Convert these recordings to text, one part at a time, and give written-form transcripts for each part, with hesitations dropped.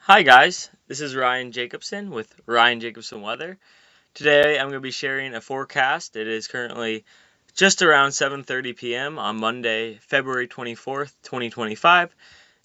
Hi guys, this is Ryan Jacobson with Ryan Jacobson Weather. Today I'm going to be sharing a forecast. It is currently just around 7:30 p.m. on Monday, February 24th, 2025.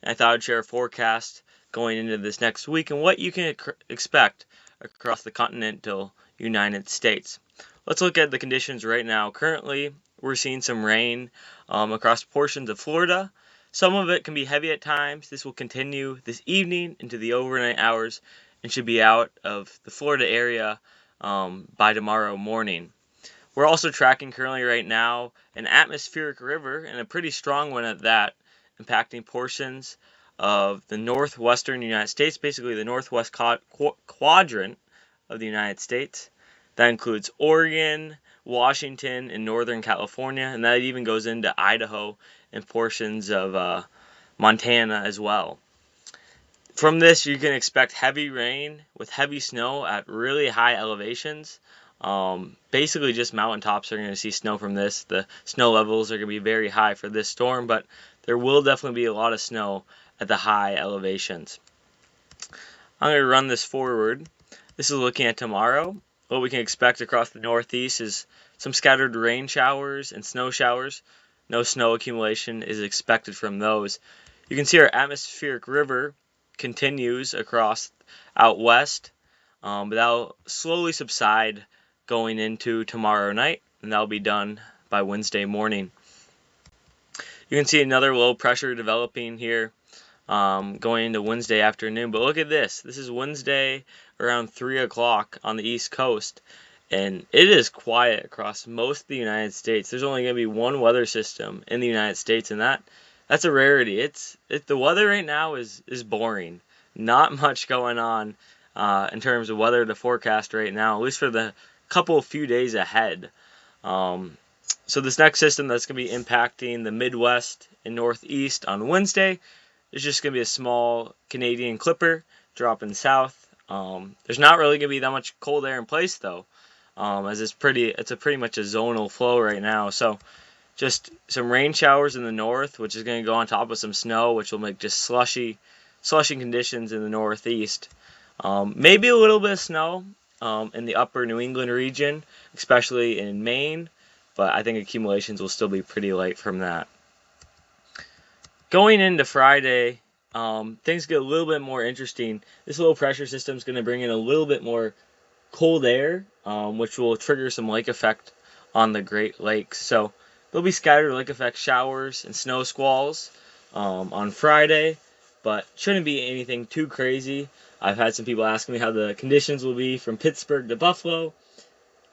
And I thought I'd share a forecast going into this next week and what you can expect across the continental United States. Let's look at the conditions right now. Currently, we're seeing some rain across portions of Florida. Some of it can be heavy at times. This will continue this evening into the overnight hours and should be out of the Florida area by tomorrow morning. We're also tracking currently right now an atmospheric river, and a pretty strong one at that, impacting portions of the northwestern United States, basically the northwest quadrant of the United States. That includes Oregon, Washington, and Northern California, and that even goes into Idaho and portions of Montana as well. From this, you can expect heavy rain with heavy snow at really high elevations. Basically, just mountaintops are going to see snow from this. The snow levels are going to be very high for this storm, but there will definitely be a lot of snow at the high elevations. I'm going to run this forward. This is looking at tomorrow. What we can expect across the Northeast is some scattered rain showers and snow showers. No snow accumulation is expected from those. You can see our atmospheric river continues across out west, but that'll slowly subside going into tomorrow night, and that'll be done by Wednesday morning. You can see another low pressure developing here going into Wednesday afternoon. But look at this. This is Wednesday around 3 o'clock on the East Coast, and it is quiet across most of the United States. There's only going to be one weather system in the United States, and that's a rarity. The weather right now is boring. Not much going on in terms of weather to forecast right now, at least for the few days ahead. So this next system that's going to be impacting the Midwest and Northeast on Wednesday is just going to be a small Canadian clipper dropping south. There's not really going to be that much cold air in place though, as it's pretty much a zonal flow right now. So just some rain showers in the north, which is going to go on top of some snow, which will make just slushy conditions in the northeast. Maybe a little bit of snow in the upper New England region, especially in Maine, but I think accumulations will still be pretty light from that. Going into Friday, things get a little bit more interesting. This low pressure system is going to bring in a little bit more cold air, which will trigger some lake effect on the Great Lakes. So there'll be scattered lake effect showers and snow squalls on Friday, but shouldn't be anything too crazy. I've had some people asking me how the conditions will be from Pittsburgh to Buffalo.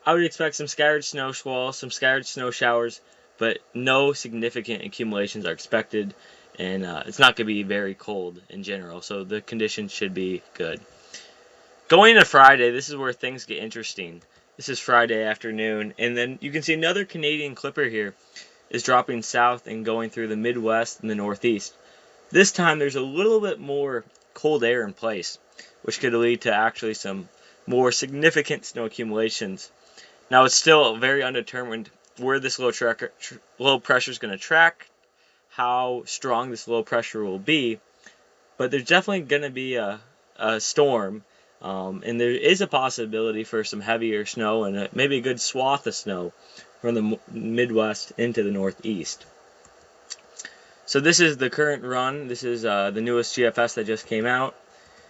I would expect some scattered snow squalls, some scattered snow showers, but no significant accumulations are expected, and it's not going to be very cold in general, so the conditions should be good. Going into Friday, this is where things get interesting. This is Friday afternoon, and then you can see another Canadian clipper here is dropping south and going through the Midwest and the Northeast. This time there's a little bit more cold air in place, which could lead to actually some more significant snow accumulations. Now it's still very undetermined where this low pressure is going to track, how strong this low pressure will be, but there's definitely going to be a storm, and there is a possibility for some heavier snow and maybe a good swath of snow from the Midwest into the Northeast. So this is the current run. This is the newest GFS that just came out,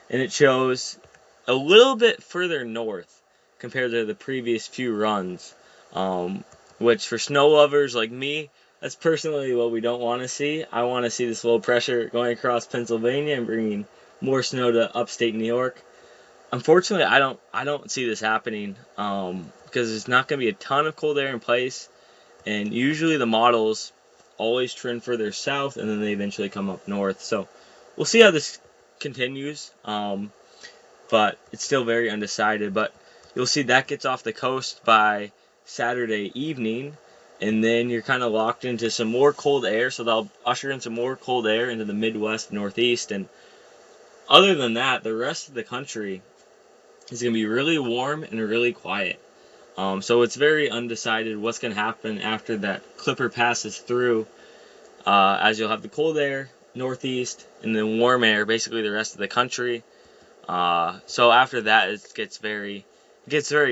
and it shows a little bit further north compared to the previous few runs, which for snow lovers like me, that's personally what we don't want to see. I want to see this low pressure going across Pennsylvania and bringing more snow to upstate New York. Unfortunately, I don't see this happening because there's not going to be a ton of cold air in place, and usually the models always trend further south and then they eventually come up north. So we'll see how this continues, but it's still very undecided. But you'll see that gets off the coast by Saturday evening, and then you're kind of locked into some more cold air, so they'll usher in some more cold air into the Midwest, Northeast, and other than that, the rest of the country is going to be really warm and really quiet. So it's very undecided what's going to happen after that clipper passes through, as you'll have the cold air, Northeast, and then warm air, basically the rest of the country. So after that, it gets very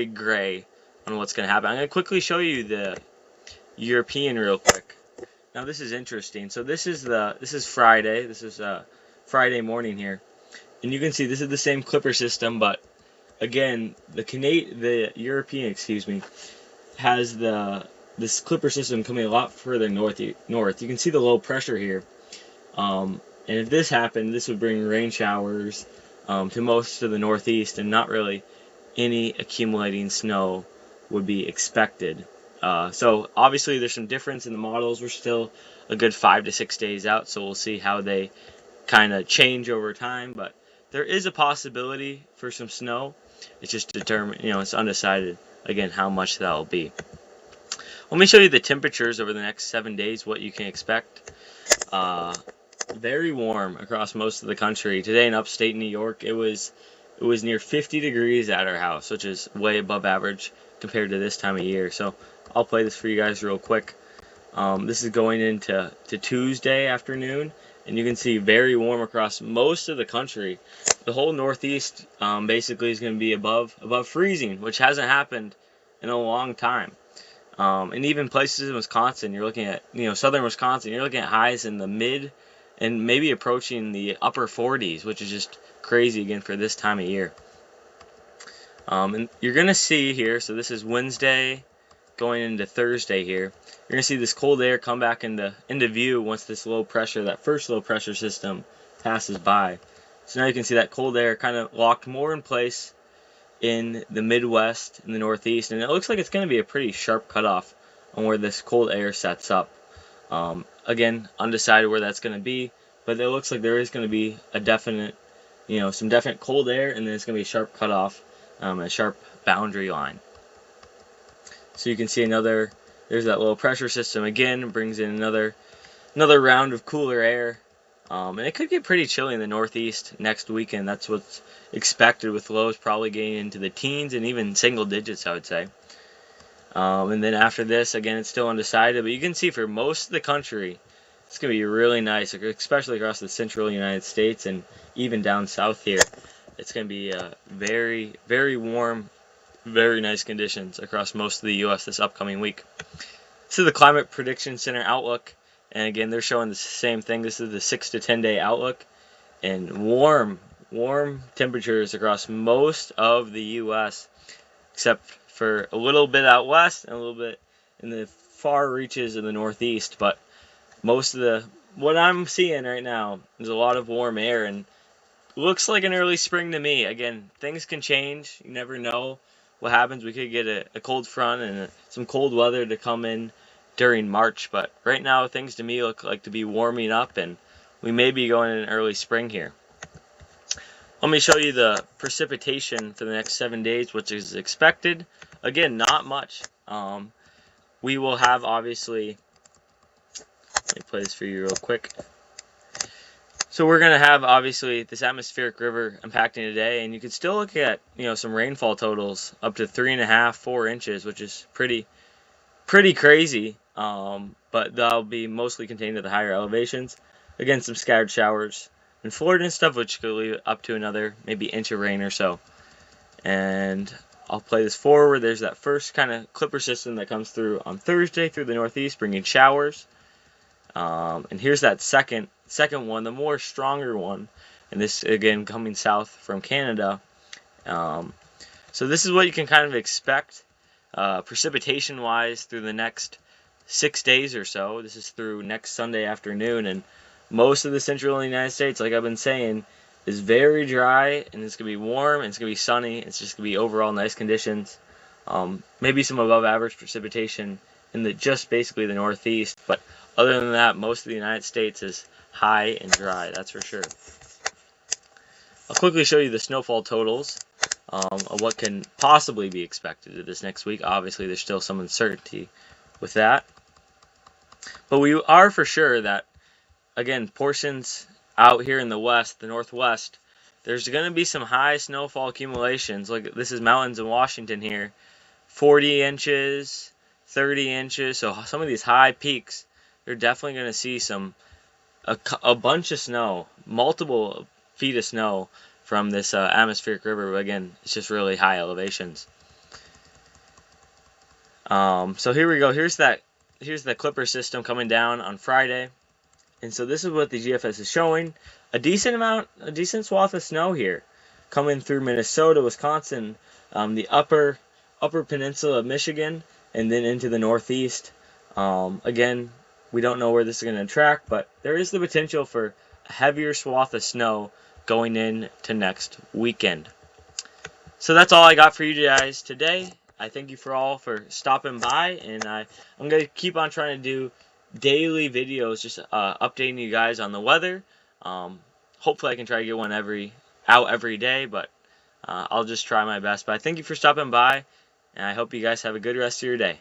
gray on what's going to happen. I'm going to quickly show you the European real quick. Now this is interesting. So this is Friday. This is Friday morning here, and you can see this is the same Clipper system, but again, the European, has this Clipper system coming a lot further north. You can see the low pressure here, and if this happened, this would bring rain showers to most of the Northeast, and not really any accumulating snow would be expected. So obviously there's some difference in the models. We're still a good 5 to 6 days out, so we'll see how they kind of change over time. But there is a possibility for some snow. It's just determined, it's undecided again how much that will be. Let me show you the temperatures over the next 7 days, what you can expect. Very warm across most of the country. Today in upstate New York, it was near 50 degrees at our house, which is way above average compared to this time of year. So I'll play this for you guys real quick. This is going into Tuesday afternoon, and you can see very warm across most of the country. The whole Northeast basically is going to be above freezing, which hasn't happened in a long time. And even places in Wisconsin, you're looking at, southern Wisconsin, you're looking at highs in the mid and maybe approaching the upper 40s, which is just crazy again for this time of year. And you're going to see here, so this is Wednesday going into Thursday here. You're going to see this cold air come back into view once this that first low pressure system passes by. So now you can see that cold air kind of locked more in place in the Midwest and the Northeast, and it looks like it's going to be a pretty sharp cutoff on where this cold air sets up. Again, undecided where that's going to be, but it looks like there is going to be a definite, some definite cold air, and then it's going to be a sharp cutoff, a sharp boundary line. So you can see there's that low pressure system again, brings in another round of cooler air. And it could get pretty chilly in the Northeast next weekend. That's what's expected, with lows probably getting into the teens and even single digits, I would say. And then after this, again, it's still undecided. But you can see for most of the country, it's going to be really nice, especially across the central United States and even down south here. It's going to be very, very warm, very nice conditions across most of the U.S. this upcoming week. This is the Climate Prediction Center outlook. And again, they're showing the same thing. This is the 6 to 10 day outlook, and warm temperatures across most of the U.S. except for a little bit out west and a little bit in the far reaches of the Northeast. But what I'm seeing right now is a lot of warm air, and looks like an early spring to me. Again, things can change. You never know what happens. We could get a cold front and some cold weather to come in during March, but right now things to me look like to be warming up, and we may be going in early spring here. Let me show you the precipitation for the next 7 days, which is expected. Again, not much. We will have, obviously, let me play this for you real quick. So we're going to have, obviously, this atmospheric river impacting today, and you can still look at, some rainfall totals up to 3.5, 4 inches, which is pretty crazy. But they'll be mostly contained at the higher elevations. Again, some scattered showers in Florida and stuff, which could lead up to another maybe inch of rain or so. And I'll play this forward. There's that first kind of Clipper system that comes through on Thursday through the Northeast, bringing showers. And here's that second one, the more stronger one. And this, again, coming south from Canada. So this is what you can kind of expect precipitation-wise through the next 6 days or so. This is through next Sunday afternoon, and most of the central United States, like I've been saying, is very dry, and it's going to be warm, and it's going to be sunny. It's just going to be overall nice conditions. Maybe some above average precipitation in just basically the Northeast, but other than that, most of the United States is high and dry, that's for sure. I'll quickly show you the snowfall totals of what can possibly be expected this next week. Obviously, there's still some uncertainty with that. But we are for sure that, again, portions out here in the west, the northwest, there's going to be some high snowfall accumulations. Look, this is mountains in Washington here. 40 inches, 30 inches. So some of these high peaks, you're definitely going to see a bunch of snow, multiple feet of snow from this atmospheric river. But again, it's just really high elevations. So here we go. Here's the Clipper system coming down on Friday, and so this is what the GFS is showing: a decent swath of snow here, coming through Minnesota, Wisconsin, the upper peninsula of Michigan, and then into the northeast. Again, we don't know where this is going to track, but there is the potential for a heavier swath of snow going into next weekend. So that's all I got for you guys today. I thank you for stopping by, and I'm going to keep on trying to do daily videos, just updating you guys on the weather. Hopefully I can try to get one out every day, but I'll just try my best. But I thank you for stopping by, and I hope you guys have a good rest of your day.